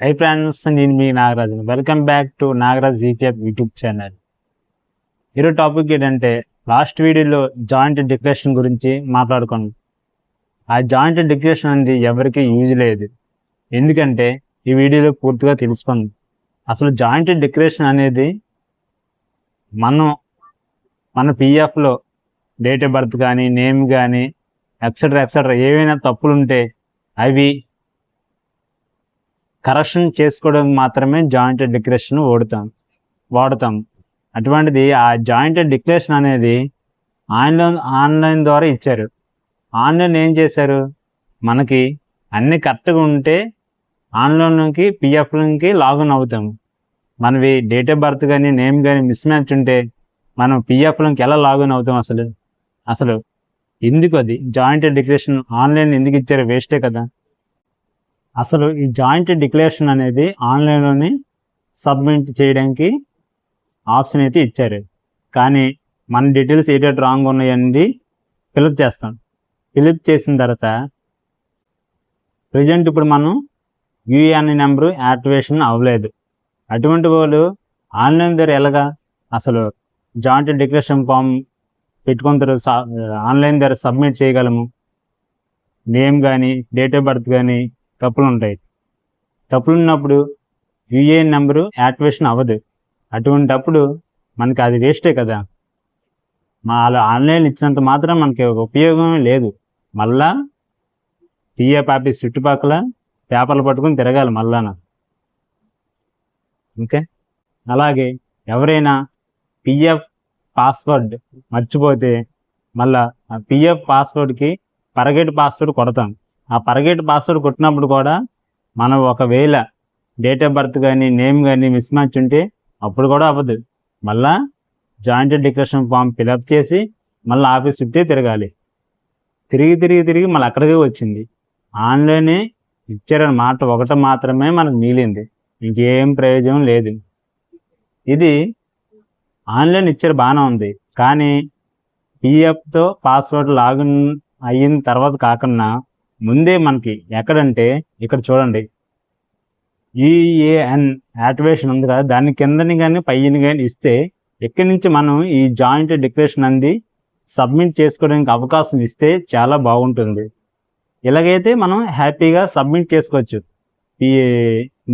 High friends, నేను మీ Nagaraju. Welcome back to Nagaraj EPF YouTube channel. ఈరోజు టాపిక్ ఏంటంటే, లాస్ట్ వీడియోలో జాయింట్ డిక్లరేషన్ గురించి మాట్లాడుకున్నాం. ఆ జాయింట్ డిక్లరేషన్ అనేది ఎవరికి యూజ్ లేదు. ఎందుకంటే ఈ వీడియోలో పూర్తిగా తెలుసుకుంది. అసలు జాయింట్ డిక్లరేషన్ అనేది మన పిఎఫ్లో డేట్ ఆఫ్ బర్త్ కానీ, నేమ్ కానీ, ఎక్సెట్రా ఏవైనా తప్పులుంటే అవి కరెక్షన్ చేసుకోవడానికి మాత్రమే జాయింట్ డిక్లరేషన్ వాడతాం. అటువంటిది ఆ జాయింట్ డిక్లరేషన్ అనేది ఆన్లైన్ ద్వారా ఇచ్చారు. ఆన్లైన్ ఏం చేశారు, మనకి అన్ని కరెక్ట్గా ఉంటే ఆన్లైన్లోకి పిఎఫ్లోకి లాగిన్ అవుతాము. మనవి డేట్ ఆఫ్ బర్త్ కానీ, నేమ్ కానీ మిస్ మ్యాచ్ ఉంటే మనం పిఎఫ్లోకి ఎలా లాగిన్ అవుతాం? అసలు ఎందుకు అది జాయింట్ డిక్లరేషన్ ఆన్లైన్ ఎందుకు ఇచ్చారు? వేస్టే కదా. అసలు ఈ జాయింట్ డిక్లరేషన్ అనేది ఆన్లైన్లోనే సబ్మిట్ చేయడానికి ఆప్షన్ అయితే ఇచ్చారు. కానీ మన డీటెయిల్స్ ఏదైతే రాంగ్ ఉన్నాయనేది ఫిలప్ చేస్తాం. ఫిలప్ చేసిన తర్వాత ప్రజెంట్ ఇప్పుడు మనం యూఏఎన్ నెంబరు యాక్టివేషన్ అవ్వలేదు. అటువంటి వాళ్ళు ఆన్లైన్ ద్వారా ఎలాగా అసలు జాయింట్ డిక్లరేషన్ ఫామ్ పెట్టుకున్న ఆన్లైన్ ద్వారా సబ్మిట్ చేయగలము? నేమ్ కానీ, డేట్ ఆఫ్ బర్త్ కానీ తప్పులు ఉంటాయి. తప్పులు ఉన్నప్పుడు యూఏఎన్ నెంబరు యాక్టివేషన్ అవ్వదు. అటువంటప్పుడు మనకి అది వేస్టే కదా. అలా ఆన్లైన్ ఇచ్చినంత మాత్రం మనకి ఉపయోగం లేదు. మళ్ళా పిఎఫ్ ఆఫీస్ చుట్టుపక్కల పేపర్లు పట్టుకుని తిరగాలి మళ్ళా. ఓకే, అలాగే ఎవరైనా పిఎఫ్ పాస్వర్డ్ మర్చిపోతే మళ్ళా ఆ పిఎఫ్ పాస్వర్డ్కి ఫర్గెట్ పాస్వర్డ్ కొడతాం. ఆ ఫర్గెట్ పాస్వర్డ్ కొట్టినప్పుడు కూడా మనం ఒకవేళ డేట్ ఆఫ్ బర్త్ కానీ, నేమ్ కానీ మిస్ మ్యాచ్ ఉంటే అప్పుడు కూడా అవ్వదు. మళ్ళా జాయింట్ డిక్లరేషన్ ఫామ్ ఫిలప్ చేసి మళ్ళీ ఆఫీస్ చుట్టే తిరగాలి. తిరిగి మళ్ళీ అక్కడికే వచ్చింది. ఆన్లైనే ఇచ్చారని మాట ఒకటి మాత్రమే మనకు మిగిలింది, ఇంకేం ప్రయోజనం లేదు. ఇది ఆన్లైన్ ఇచ్చారు బాగానే ఉంది, కానీ పిఎఫ్తో పాస్వర్డ్ లాగిన్ అయిన తర్వాత కాకుండా ముందే మనకి ఎక్కడంటే ఇక్కడ చూడండి, యూఏఎన్ యాక్టివేషన్ ఉంది కదా, దాని కిందని కానీ పైన కానీ ఇస్తే ఇక్కడి నుంచి మనం ఈ జాయింట్ డిక్లరేషన్ అనేది సబ్మిట్ చేసుకోవడానికి అవకాశం ఇస్తే చాలా బాగుంటుంది. ఇలాగైతే మనం హ్యాపీగా సబ్మిట్ చేసుకోవచ్చు. ఈ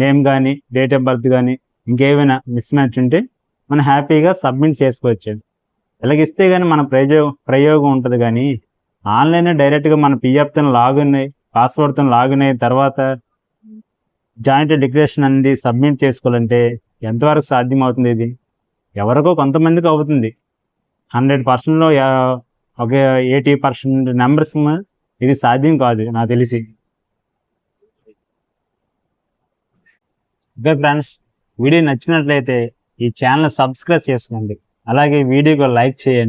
నేమ్ కానీ, డేట్ ఆఫ్ బర్త్ కానీ ఇంకేమైనా మిస్ మ్యాచ్ ఉంటే మనం హ్యాపీగా సబ్మిట్ చేసుకోవచ్చు. ఇలాగిస్తే కానీ మన ప్రయోగం ఉంటుంది. కానీ ఆన్లైన్ డైరెక్ట్గా మన పిఎఫ్తో లాగిన్ అయ్యి పాస్వర్డ్తో లాగిన్ అయిన తర్వాత జాయింట్ డిక్లరేషన్ అనేది సబ్మిట్ చేసుకోవాలంటే ఎంతవరకు సాధ్యం అవుతుంది? ఇది ఎవరికో కొంతమందికి అవుతుంది. 100%లో ఒక 80% నెంబర్స్ ఇది సాధ్యం కాదు నాకు తెలిసి. ఓకే ఫ్రెండ్స్, వీడియో నచ్చినట్లయితే ఈ ఛానల్ సబ్స్క్రైబ్ చేసుకోండి. అలాగే వీడియోకి లైక్ చేయండి.